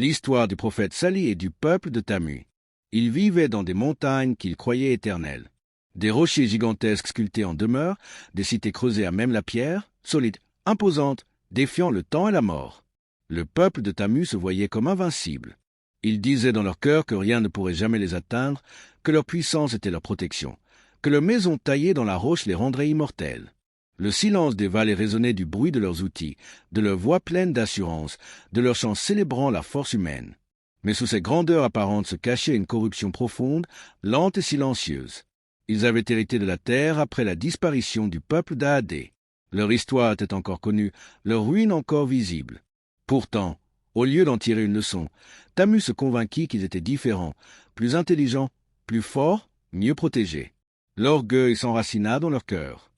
L'histoire du prophète Sali et du peuple de Tamu. Ils vivaient dans des montagnes qu'ils croyaient éternelles. Des rochers gigantesques sculptés en demeure, des cités creusées à même la pierre, solides, imposantes, défiant le temps et la mort. Le peuple de Tamu se voyait comme invincible. Ils disaient dans leur cœur que rien ne pourrait jamais les atteindre, que leur puissance était leur protection, que leurs maisons taillées dans la roche les rendraient immortels. Le silence des vallées résonnait du bruit de leurs outils, de leurs voix pleines d'assurance, de leurs chants célébrant la force humaine. Mais sous ces grandeurs apparentes se cachait une corruption profonde, lente et silencieuse. Ils avaient hérité de la terre après la disparition du peuple d'Aadé. Leur histoire était encore connue, leur ruine encore visible. Pourtant, au lieu d'en tirer une leçon, Tamu se convainquit qu'ils étaient différents, plus intelligents, plus forts, mieux protégés. L'orgueil s'enracina dans leur cœur.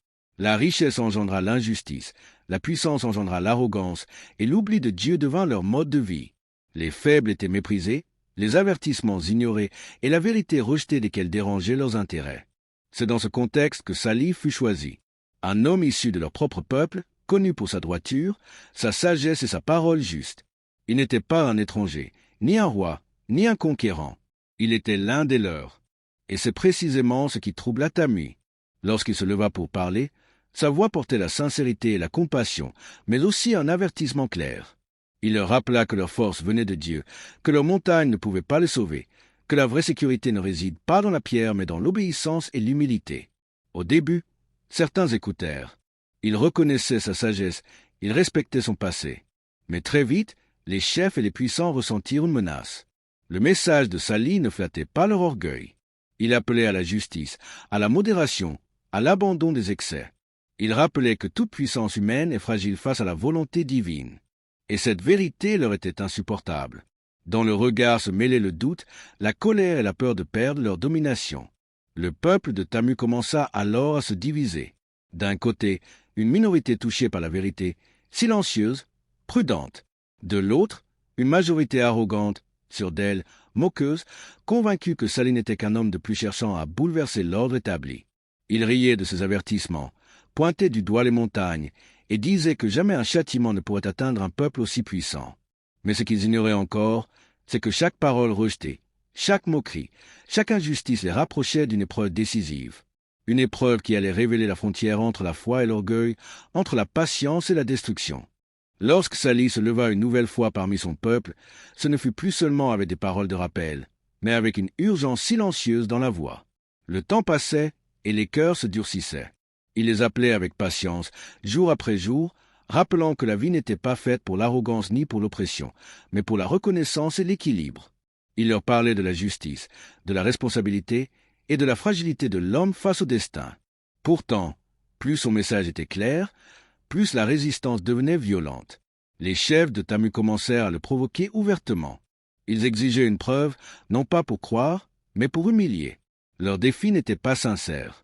La richesse engendra l'injustice, la puissance engendra l'arrogance, et l'oubli de Dieu devint leur mode de vie. Les faibles étaient méprisés, les avertissements ignorés, et la vérité rejetée desquels dérangeait leurs intérêts. C'est dans ce contexte que Sali fut choisi. Un homme issu de leur propre peuple, connu pour sa droiture, sa sagesse et sa parole juste. Il n'était pas un étranger, ni un roi, ni un conquérant. Il était l'un des leurs. Et c'est précisément ce qui troubla Tamu. Lorsqu'il se leva pour parler, sa voix portait la sincérité et la compassion, mais aussi un avertissement clair. Il leur rappela que leur force venait de Dieu, que leur montagne ne pouvait pas les sauver, que la vraie sécurité ne réside pas dans la pierre, mais dans l'obéissance et l'humilité. Au début, certains écoutèrent. Ils reconnaissaient sa sagesse, ils respectaient son passé. Mais très vite, les chefs et les puissants ressentirent une menace. Le message de Sali ne flattait pas leur orgueil. Il appelait à la justice, à la modération, à l'abandon des excès. Il rappelait que toute puissance humaine est fragile face à la volonté divine. Et cette vérité leur était insupportable. Dans le regard se mêlaient le doute, la colère et la peur de perdre leur domination. Le peuple de Tamu commença alors à se diviser. D'un côté, une minorité touchée par la vérité, silencieuse, prudente. De l'autre, une majorité arrogante, sûre d'elle, moqueuse, convaincue que Sali n'était qu'un homme de plus cherchant à bouleverser l'ordre établi. Il riait de ses avertissements, pointait du doigt les montagnes, et disait que jamais un châtiment ne pourrait atteindre un peuple aussi puissant. Mais ce qu'ils ignoraient encore, c'est que chaque parole rejetée, chaque moquerie, chaque injustice les rapprochait d'une épreuve décisive. Une épreuve qui allait révéler la frontière entre la foi et l'orgueil, entre la patience et la destruction. Lorsque Sali se leva une nouvelle fois parmi son peuple, ce ne fut plus seulement avec des paroles de rappel, mais avec une urgence silencieuse dans la voix. Le temps passait et les cœurs se durcissaient. Il les appelait avec patience, jour après jour, rappelant que la vie n'était pas faite pour l'arrogance ni pour l'oppression, mais pour la reconnaissance et l'équilibre. Il leur parlait de la justice, de la responsabilité et de la fragilité de l'homme face au destin. Pourtant, plus son message était clair, plus la résistance devenait violente. Les chefs de Tamu commencèrent à le provoquer ouvertement. Ils exigeaient une preuve, non pas pour croire, mais pour humilier. Leur défi n'était pas sincère.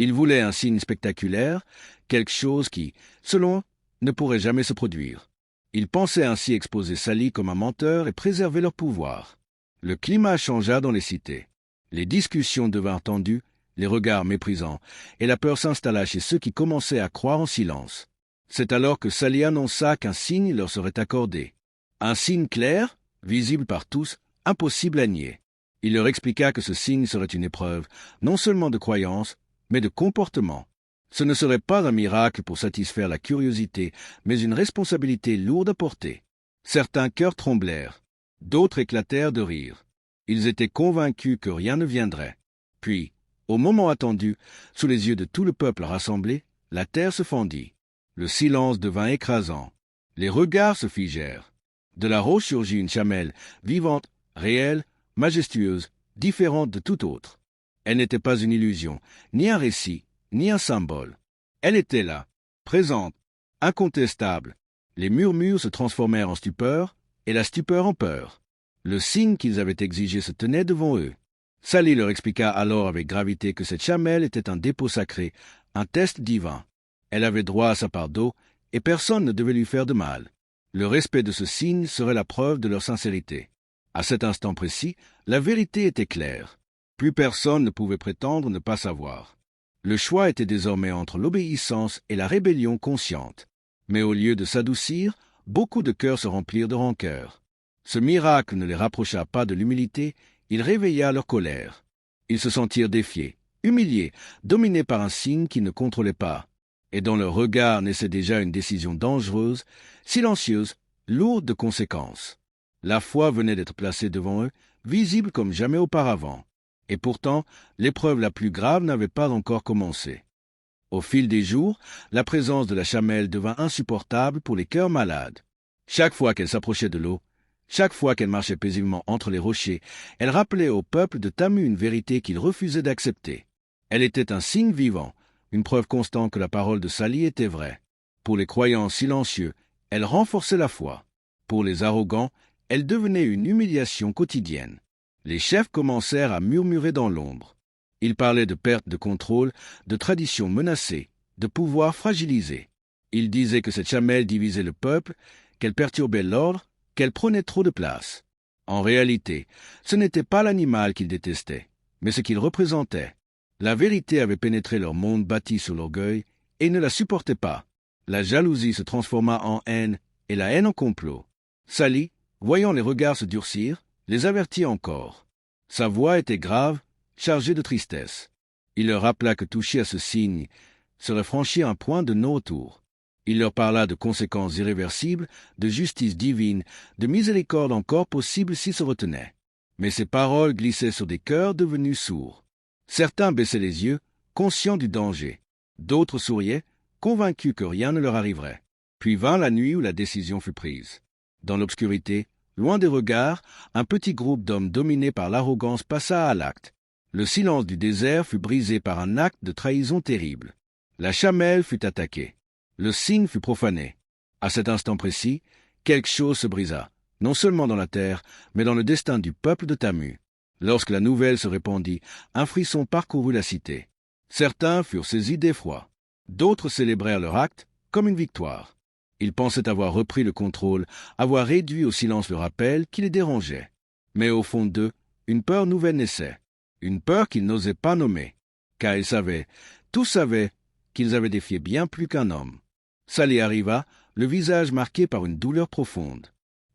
Ils voulaient un signe spectaculaire, quelque chose qui, selon eux, ne pourrait jamais se produire. Ils pensaient ainsi exposer Sali comme un menteur et préserver leur pouvoir. Le climat changea dans les cités. Les discussions devinrent tendues, les regards méprisants, et la peur s'installa chez ceux qui commençaient à croire en silence. C'est alors que Sali annonça qu'un signe leur serait accordé. Un signe clair, visible par tous, impossible à nier. Il leur expliqua que ce signe serait une épreuve, non seulement de croyance, mais de comportement. Ce ne serait pas un miracle pour satisfaire la curiosité, mais une responsabilité lourde à porter. Certains cœurs tremblèrent, d'autres éclatèrent de rire. Ils étaient convaincus que rien ne viendrait. Puis, au moment attendu, sous les yeux de tout le peuple rassemblé, la terre se fendit. Le silence devint écrasant. Les regards se figèrent. De la roche surgit une chamelle, vivante, réelle, majestueuse, différente de toute autre. Elle n'était pas une illusion, ni un récit, ni un symbole. Elle était là, présente, incontestable. Les murmures se transformèrent en stupeur, et la stupeur en peur. Le signe qu'ils avaient exigé se tenait devant eux. Sali leur expliqua alors avec gravité que cette chamelle était un dépôt sacré, un test divin. Elle avait droit à sa part d'eau, et personne ne devait lui faire de mal. Le respect de ce signe serait la preuve de leur sincérité. À cet instant précis, la vérité était claire. Plus personne ne pouvait prétendre ne pas savoir. Le choix était désormais entre l'obéissance et la rébellion consciente. Mais au lieu de s'adoucir, beaucoup de cœurs se remplirent de rancœur. Ce miracle ne les rapprocha pas de l'humilité, il réveilla leur colère. Ils se sentirent défiés, humiliés, dominés par un signe qu'ils ne contrôlaient pas, et dont leur regard naissait déjà une décision dangereuse, silencieuse, lourde de conséquences. La foi venait d'être placée devant eux, visible comme jamais auparavant, et pourtant l'épreuve la plus grave n'avait pas encore commencé. Au fil des jours, la présence de la chamelle devint insupportable pour les cœurs malades. Chaque fois qu'elle s'approchait de l'eau, chaque fois qu'elle marchait paisiblement entre les rochers, elle rappelait au peuple de Tamu une vérité qu'il refusait d'accepter. Elle était un signe vivant, une preuve constante que la parole de Sali était vraie. Pour les croyants silencieux, elle renforçait la foi. Pour les arrogants, elle devenait une humiliation quotidienne. Les chefs commencèrent à murmurer dans l'ombre. Ils parlaient de perte de contrôle, de traditions menacées, de pouvoir fragilisé. Ils disaient que cette chamelle divisait le peuple, qu'elle perturbait l'ordre, qu'elle prenait trop de place. En réalité, ce n'était pas l'animal qu'ils détestaient, mais ce qu'il représentait. La vérité avait pénétré leur monde bâti sur l'orgueil et ne la supportait pas. La jalousie se transforma en haine et la haine en complot. Sali, voyant les regards se durcir, les avertit encore. Sa voix était grave, chargée de tristesse. Il leur rappela que toucher à ce signe serait franchir un point de non-retour. Il leur parla de conséquences irréversibles, de justice divine, de miséricorde encore possible s'ils se retenaient. Mais ces paroles glissaient sur des cœurs devenus sourds. Certains baissaient les yeux, conscients du danger. D'autres souriaient, convaincus que rien ne leur arriverait. Puis vint la nuit où la décision fut prise. Dans l'obscurité, loin des regards, un petit groupe d'hommes dominés par l'arrogance passa à l'acte. Le silence du désert fut brisé par un acte de trahison terrible. La chamelle fut attaquée. Le signe fut profané. À cet instant précis, quelque chose se brisa, non seulement dans la terre, mais dans le destin du peuple de Tamu. Lorsque la nouvelle se répandit, un frisson parcourut la cité. Certains furent saisis d'effroi. D'autres célébrèrent leur acte comme une victoire. Ils pensaient avoir repris le contrôle, avoir réduit au silence le rappel qui les dérangeait. Mais au fond d'eux, une peur nouvelle naissait. Une peur qu'ils n'osaient pas nommer, car ils savaient, tous savaient, qu'ils avaient défié bien plus qu'un homme. Sali arriva, le visage marqué par une douleur profonde.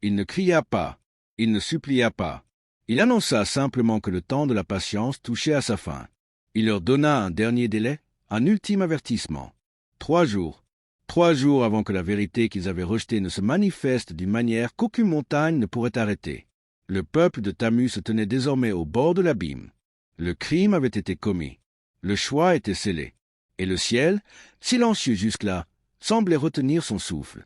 Il ne cria pas, il ne supplia pas. Il annonça simplement que le temps de la patience touchait à sa fin. Il leur donna un dernier délai, un ultime avertissement. 3 jours. 3 jours avant que la vérité qu'ils avaient rejetée ne se manifeste d'une manière qu'aucune montagne ne pourrait arrêter. Le peuple de Tamu se tenait désormais au bord de l'abîme. Le crime avait été commis. Le choix était scellé. Et le ciel, silencieux jusque-là, semblait retenir son souffle.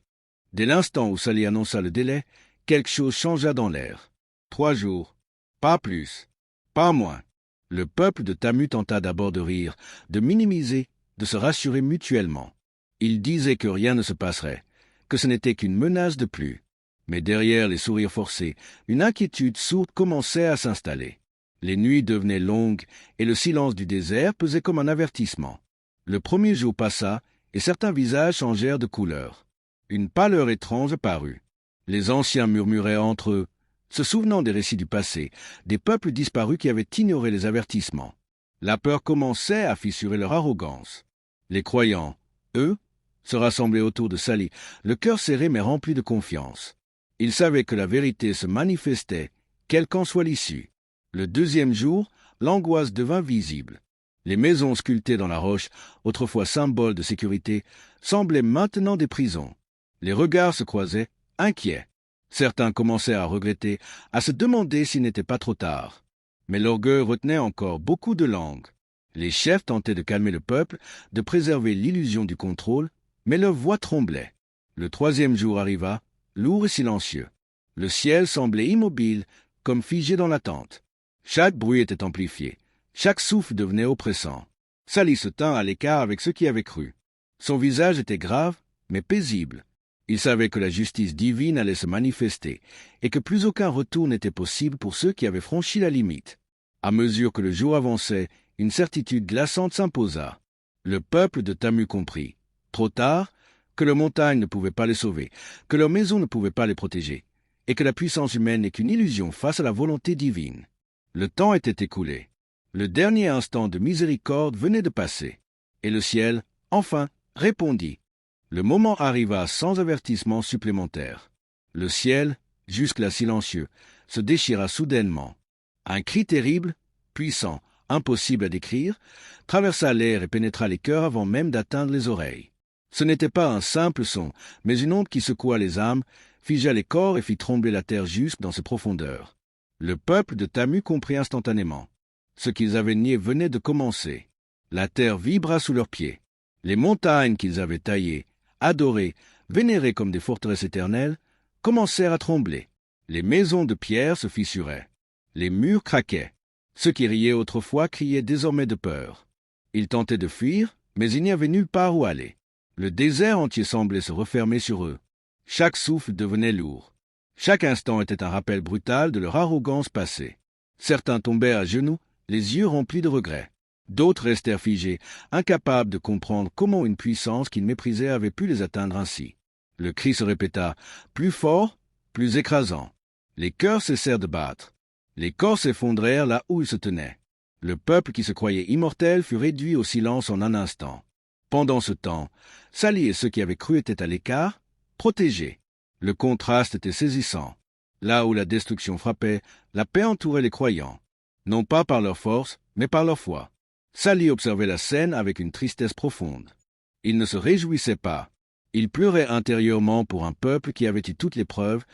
Dès l'instant où Sali annonça le délai, quelque chose changea dans l'air. 3 jours. Pas plus. Pas moins. Le peuple de Tamu tenta d'abord de rire, de minimiser, de se rassurer mutuellement. Ils disaient que rien ne se passerait, que ce n'était qu'une menace de plus. Mais derrière les sourires forcés, une inquiétude sourde commençait à s'installer. Les nuits devenaient longues et le silence du désert pesait comme un avertissement. Le premier jour passa et certains visages changèrent de couleur. Une pâleur étrange parut. Les anciens murmuraient entre eux, se souvenant des récits du passé, des peuples disparus qui avaient ignoré les avertissements. La peur commençait à fissurer leur arrogance. Les croyants, eux, se rassemblaient autour de Sali, le cœur serré mais rempli de confiance. Ils savaient que la vérité se manifestait, quelle qu'en soit l'issue. Le 2e jour, l'angoisse devint visible. Les maisons sculptées dans la roche, autrefois symboles de sécurité, semblaient maintenant des prisons. Les regards se croisaient, inquiets. Certains commençaient à regretter, à se demander s'il n'était pas trop tard. Mais l'orgueil retenait encore beaucoup de langues. Les chefs tentaient de calmer le peuple, de préserver l'illusion du contrôle, mais leur voix tremblait. Le 3e jour arriva, lourd et silencieux. Le ciel semblait immobile, comme figé dans l'attente. Chaque bruit était amplifié. Chaque souffle devenait oppressant. Sali se tint à l'écart avec ceux qui avaient cru. Son visage était grave, mais paisible. Il savait que la justice divine allait se manifester et que plus aucun retour n'était possible pour ceux qui avaient franchi la limite. À mesure que le jour avançait, une certitude glaçante s'imposa. Le peuple de Tamu comprit, trop tard, que leurs montagnes ne pouvaient pas les sauver, que leurs maisons ne pouvaient pas les protéger, et que la puissance humaine n'est qu'une illusion face à la volonté divine. Le temps était écoulé. Le dernier instant de miséricorde venait de passer, et le ciel, enfin, répondit. Le moment arriva sans avertissement supplémentaire. Le ciel, jusque-là silencieux, se déchira soudainement. Un cri terrible, puissant, impossible à décrire, traversa l'air et pénétra les cœurs avant même d'atteindre les oreilles. Ce n'était pas un simple son, mais une onde qui secoua les âmes, figea les corps et fit trembler la terre jusque dans ses profondeurs. Le peuple de Tamu comprit instantanément. Ce qu'ils avaient nié venait de commencer. La terre vibra sous leurs pieds. Les montagnes qu'ils avaient taillées, adorées, vénérées comme des forteresses éternelles, commencèrent à trembler. Les maisons de pierre se fissuraient. Les murs craquaient. Ceux qui riaient autrefois criaient désormais de peur. Ils tentaient de fuir, mais il n'y avait nulle part où aller. Le désert entier semblait se refermer sur eux. Chaque souffle devenait lourd. Chaque instant était un rappel brutal de leur arrogance passée. Certains tombèrent à genoux, les yeux remplis de regrets. D'autres restèrent figés, incapables de comprendre comment une puissance qu'ils méprisaient avait pu les atteindre ainsi. Le cri se répéta, plus fort, plus écrasant. Les cœurs cessèrent de battre. Les corps s'effondrèrent là où ils se tenaient. Le peuple qui se croyait immortel fut réduit au silence en un instant. Pendant ce temps, Sali et ceux qui avaient cru étaient à l'écart, protégés. Le contraste était saisissant. Là où la destruction frappait, la paix entourait les croyants. Non pas par leur force, mais par leur foi. Sali observait la scène avec une tristesse profonde. Il ne se réjouissait pas. Il pleurait intérieurement pour un peuple qui avait eu toutes les preuves,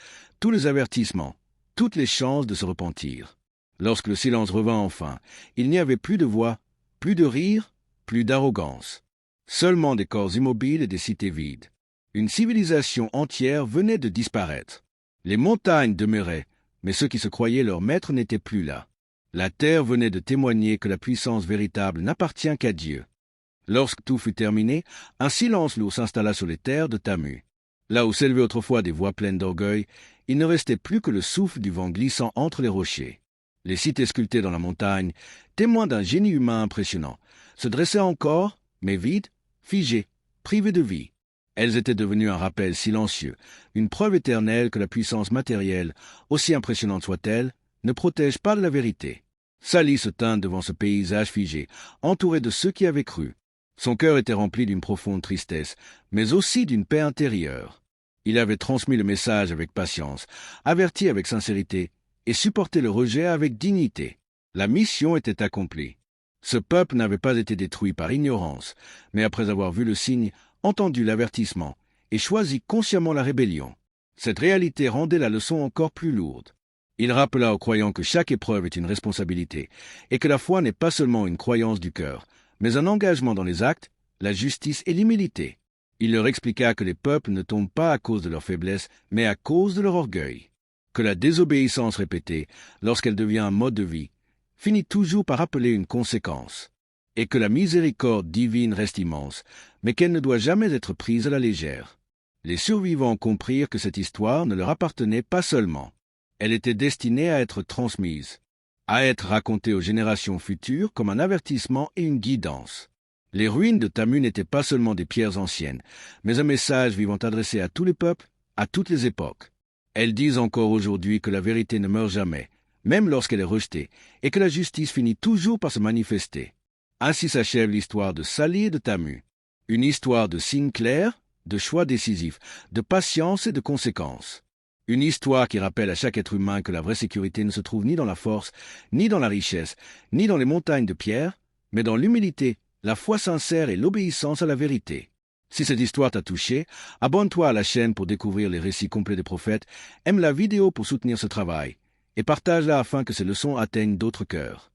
tous les avertissements, toutes les chances de se repentir. Lorsque le silence revint enfin, il n'y avait plus de voix, plus de rire, plus d'arrogance. Seulement des corps immobiles et des cités vides. Une civilisation entière venait de disparaître. Les montagnes demeuraient, mais ceux qui se croyaient leurs maîtres n'étaient plus là. La terre venait de témoigner que la puissance véritable n'appartient qu'à Dieu. Lorsque tout fut terminé, un silence lourd s'installa sur les terres de Tamu. Là où s'élevaient autrefois des voix pleines d'orgueil, il ne restait plus que le souffle du vent glissant entre les rochers. Les cités sculptées dans la montagne, témoins d'un génie humain impressionnant, se dressaient encore, mais vides, figées, privées de vie. Elles étaient devenues un rappel silencieux, une preuve éternelle que la puissance matérielle, aussi impressionnante soit-elle, ne protège pas de la vérité. Sali se tint devant ce paysage figé, entouré de ceux qui avaient cru. Son cœur était rempli d'une profonde tristesse, mais aussi d'une paix intérieure. Il avait transmis le message avec patience, averti avec sincérité, et supporté le rejet avec dignité. La mission était accomplie. Ce peuple n'avait pas été détruit par ignorance, mais après avoir vu le signe, entendu l'avertissement, et choisi consciemment la rébellion. Cette réalité rendait la leçon encore plus lourde. Il rappela aux croyants que chaque épreuve est une responsabilité, et que la foi n'est pas seulement une croyance du cœur, mais un engagement dans les actes, la justice et l'humilité. Il leur expliqua que les peuples ne tombent pas à cause de leur faiblesse, mais à cause de leur orgueil. Que la désobéissance répétée, lorsqu'elle devient un mode de vie, finit toujours par appeler une conséquence. Et que la miséricorde divine reste immense, mais qu'elle ne doit jamais être prise à la légère. Les survivants comprirent que cette histoire ne leur appartenait pas seulement. Elle était destinée à être transmise, à être racontée aux générations futures comme un avertissement et une guidance. Les ruines de Tamu n'étaient pas seulement des pierres anciennes, mais un message vivant adressé à tous les peuples, à toutes les époques. Elles disent encore aujourd'hui que la vérité ne meurt jamais, même lorsqu'elle est rejetée, et que la justice finit toujours par se manifester. Ainsi s'achève l'histoire de Sali et de Tamu. Une histoire de signes clairs, de choix décisifs, de patience et de conséquences. Une histoire qui rappelle à chaque être humain que la vraie sécurité ne se trouve ni dans la force, ni dans la richesse, ni dans les montagnes de pierre, mais dans l'humilité, la foi sincère et l'obéissance à la vérité. Si cette histoire t'a touché, abonne-toi à la chaîne pour découvrir les récits complets des prophètes, aime la vidéo pour soutenir ce travail, et partage-la afin que ces leçons atteignent d'autres cœurs.